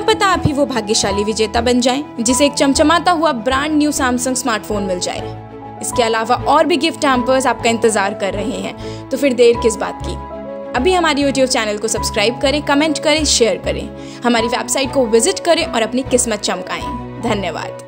पता आप ही वो भाग्यशाली विजेता बन जाएं जिसे एक चमचमाता हुआ ब्रांड न्यू सैमसंग स्मार्टफोन मिल जाए। इसके अलावा और भी गिफ्ट हैम्पर्स आपका इंतजार कर रहे हैं, तो फिर देर किस बात की। अभी हमारी YouTube चैनल को सब्सक्राइब करें, कमेंट करें, शेयर करें, हमारी वेबसाइट को विजिट करें और अपनी किस्मत चमकाएं। धन्यवाद।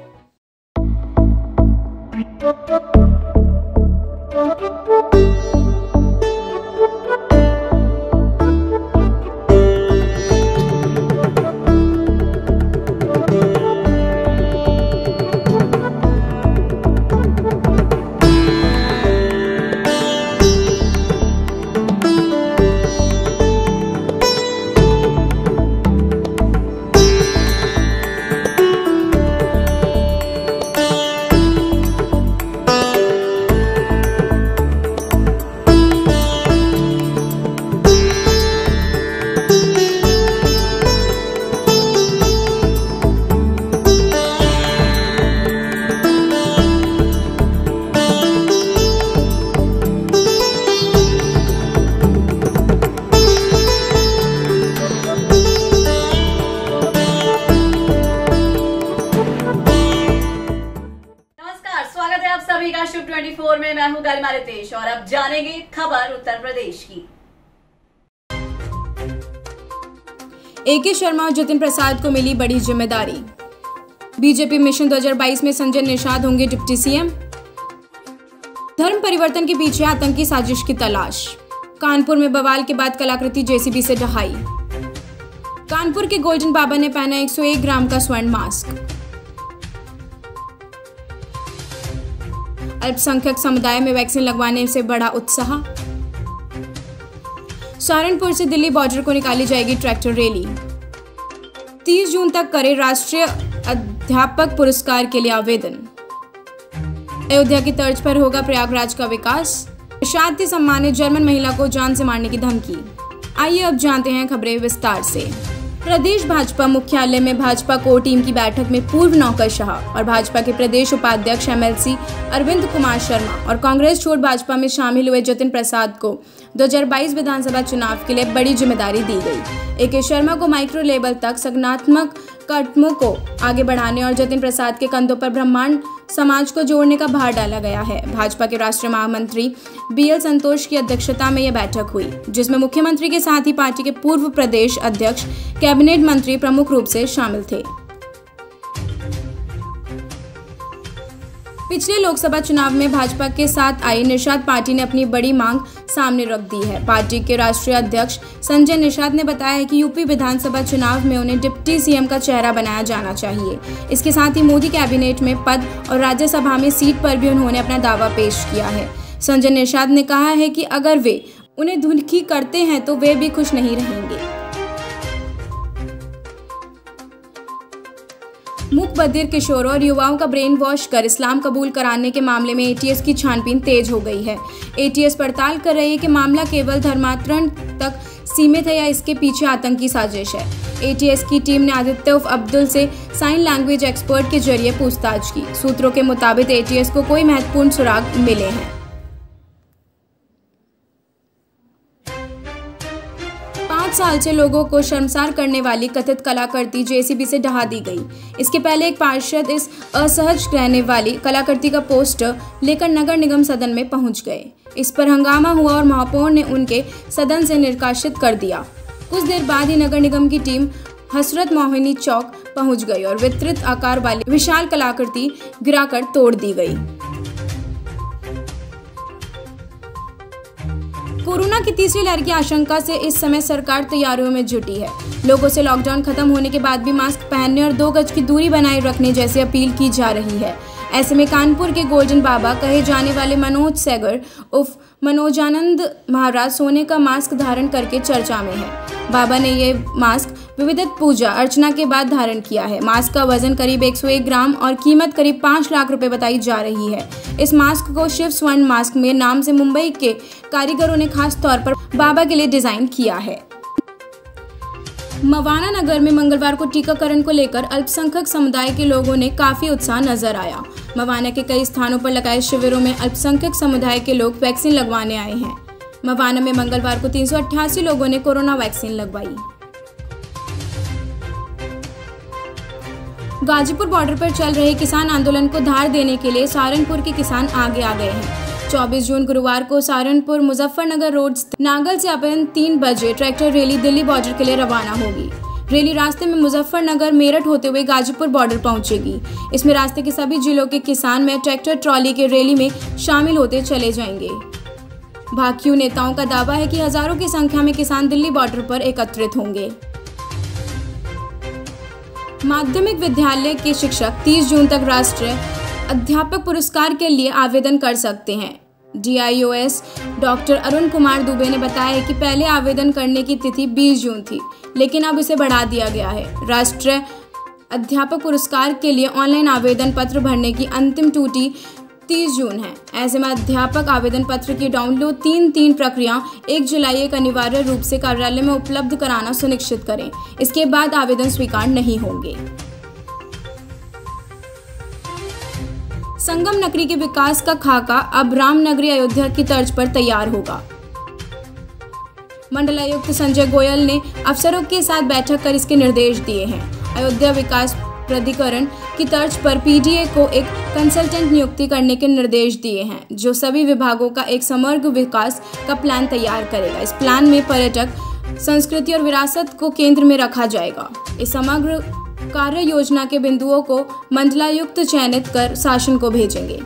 सभी का शुभ 24 में मैं हूं गरिमा रितेश और अब जानेंगे खबर उत्तर प्रदेश की। ए.के. शर्मा और जतिन प्रसाद को मिली बड़ी जिम्मेदारी। बीजेपी मिशन 2022 में संजय निषाद होंगे डिप्टी सीएम। धर्म परिवर्तन के पीछे आतंकी साजिश की तलाश। कानपुर में बवाल के बाद कलाकृति जेसीबी से ढहाई। कानपुर के गोल्डन बाबा ने पहना 101 ग्राम का स्वर्ण मास्क। अल्पसंख्यक समुदाय में वैक्सीन लगवाने से बढ़ा उत्साह। सहारनपुर से दिल्ली बॉर्डर को निकाली जाएगी ट्रैक्टर रैली। 30 जून तक करें राष्ट्रीय अध्यापक पुरस्कार के लिए आवेदन। अयोध्या की तर्ज पर होगा प्रयागराज का विकास। शांति सम्मानित जर्मन महिला को जान से मारने की धमकी। आइए अब जानते हैं खबरें विस्तार से। प्रदेश भाजपा मुख्यालय में भाजपा कोर टीम की बैठक में पूर्व नौकरशाह और भाजपा के प्रदेश उपाध्यक्ष एमएलसी अरविंद कुमार शर्मा और कांग्रेस छोड़ भाजपा में शामिल हुए जतिन प्रसाद को 2022 विधानसभा चुनाव के लिए बड़ी जिम्मेदारी दी गई। ए.के. शर्मा को माइक्रो लेवल तक संगठनात्मक कदमों को आगे बढ़ाने और जतिन प्रसाद के कंधों पर ब्राह्मण समाज को जोड़ने का भार डाला गया है। भाजपा के राष्ट्रीय महामंत्री बीएल संतोष की अध्यक्षता में यह बैठक हुई, जिसमें मुख्यमंत्री के साथ ही पार्टी के पूर्व प्रदेश अध्यक्ष, कैबिनेट मंत्री प्रमुख रूप से शामिल थे। पिछले लोकसभा चुनाव में भाजपा के साथ आई निषाद पार्टी ने अपनी बड़ी मांग सामने रख दी है। पार्टी के राष्ट्रीय अध्यक्ष संजय निषाद ने बताया है कि यूपी विधानसभा चुनाव में उन्हें डिप्टी सीएम का चेहरा बनाया जाना चाहिए। इसके साथ ही मोदी कैबिनेट में पद और राज्यसभा में सीट पर भी उन्होंने अपना दावा पेश किया है। संजय निषाद ने कहा है कि अगर वे उन्हें दुखी करते हैं तो वे भी खुश नहीं रहेंगे। मूक बधिर किशोरों और युवाओं का ब्रेन वॉश कर इस्लाम कबूल कराने के मामले में एटीएस की छानबीन तेज हो गई है। एटीएस पड़ताल कर रही है कि मामला केवल धर्मांतरण तक सीमित है या इसके पीछे आतंकी साजिश है। एटीएस की टीम ने आदित्य उर्फ अब्दुल से साइन लैंग्वेज एक्सपर्ट के जरिए पूछताछ की। सूत्रों के मुताबिक एटीएस को कोई महत्वपूर्ण सुराग मिले हैं। 5 साल से लोगों को शर्मसार करने वाली कथित कलाकृति जेसीबी से ढहा दी गई। इसके पहले एक पार्षद इस असहज रहने वाली कलाकृति का पोस्टर लेकर नगर निगम सदन में पहुंच गए। इस पर हंगामा हुआ और महापौर ने उनके सदन से निष्कासित कर दिया। कुछ देर बाद ही नगर निगम की टीम हसरत मोहिनी चौक पहुंच गई और विस्तृत आकार वाली विशाल कलाकृति गिराकर तोड़ दी गई। कोरोना की तीसरी लहर की आशंका से इस समय सरकार तैयारियों में जुटी है। लोगों से लॉकडाउन खत्म होने के बाद भी मास्क पहनने और 2 गज की दूरी बनाए रखने जैसी अपील की जा रही है। ऐसे में कानपुर के गोल्डन बाबा कहे जाने वाले मनोज सैगर उर्फ मनोजानंद महाराज सोने का मास्क धारण करके चर्चा में है। बाबा ने ये मास्क विविध पूजा अर्चना के बाद धारण किया है। मास्क का वजन करीब 101 ग्राम और कीमत करीब 5 लाख रुपए बताई जा रही है। इस मास्क को शिव स्वर्ण मास्क में नाम से मुंबई के कारीगरों ने खास तौर पर बाबा के लिए डिजाइन किया है। मवाना नगर में मंगलवार को टीकाकरण को लेकर अल्पसंख्यक समुदाय के लोगों ने काफी उत्साह नजर आया। मवाना के कई स्थानों पर लगाए शिविरों में अल्पसंख्यक समुदाय के लोग वैक्सीन लगवाने आए हैं। मवाना में मंगलवार को 388 लोगों ने कोरोना वैक्सीन लगवाई। गाजीपुर बॉर्डर पर चल रहे किसान आंदोलन को धार देने के लिए सहारनपुर के किसान आगे आ गए हैं। 24 जून गुरुवार को सहारनपुर मुजफ्फरनगर रोड स्थित नांगल से अपराह्न 3 बजे ट्रैक्टर रैली दिल्ली बॉर्डर के लिए रवाना होगी। रैली रास्ते में मुजफ्फरनगर मेरठ होते हुए गाजीपुर बॉर्डर पहुंचेगी। इसमें रास्ते के सभी जिलों के किसान में ट्रैक्टर ट्रॉली के रैली में शामिल होते चले जाएंगे। भाकियू नेताओं का दावा है कि हजारों की संख्या में किसान दिल्ली बॉर्डर पर एकत्रित होंगे। माध्यमिक विद्यालय के शिक्षक 30 जून तक राष्ट्रीय अध्यापक पुरस्कार के लिए आवेदन कर सकते हैं। DIOS डॉक्टर अरुण कुमार दुबे ने बताया है कि पहले आवेदन करने की तिथि 20 जून थी, लेकिन अब इसे बढ़ा दिया गया है। राष्ट्रीय अध्यापक पुरस्कार के लिए ऑनलाइन आवेदन पत्र भरने की अंतिम तिथि 30 जून है। ऐसे में अध्यापक आवेदन पत्र की डाउनलोड 3 प्रक्रिया 1 जुलाई एक अनिवार्य रूप से कार्यालय में उपलब्ध कराना सुनिश्चित करें। इसके बाद आवेदन स्वीकार नहीं होंगे। संगम नगरी के विकास का खाका अब रामनगरी अयोध्या की तर्ज पर तैयार होगा। मंडलायुक्त संजय गोयल ने अफसरों के साथ बैठक कर इसके निर्देश दिए हैं। अयोध्या विकास प्राधिकरण की तर्ज पर PDA को एक कंसल्टेंट नियुक्ति करने के निर्देश दिए हैं, जो सभी विभागों का एक समग्र विकास का प्लान तैयार करेगा। इस प्लान में पर्यटक, संस्कृति और विरासत को केंद्र में रखा जाएगा। इस समग्र कार्य योजना के बिंदुओं को मंडलायुक्त चयनित कर शासन को भेजेंगे।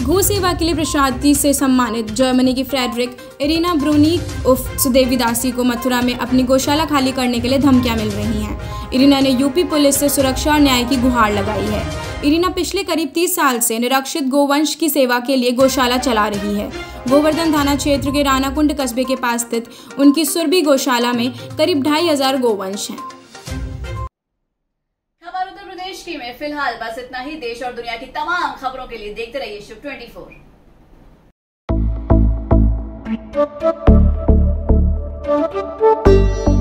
गौ सेवा के लिए प्रशांति से सम्मानित जर्मनी की फ्रेडरिक इरिना ब्रूनिक उर्फ सुदेवी दासी को मथुरा में अपनी गौशाला खाली करने के लिए धमकियां मिल रही हैं। इरिना ने यूपी पुलिस से सुरक्षा और न्याय की गुहार लगाई है। इरिना पिछले करीब 30 साल से निरक्षित गोवंश की सेवा के लिए गौशाला चला रही है। गोवर्धन थाना क्षेत्र के रानाकुंड कस्बे के पास स्थित उनकी सुरभि गौशाला में करीब 2500 गोवंश हैं। में फिलहाल बस इतना ही। देश और दुनिया की तमाम खबरों के लिए देखते रहिए शुभ 24।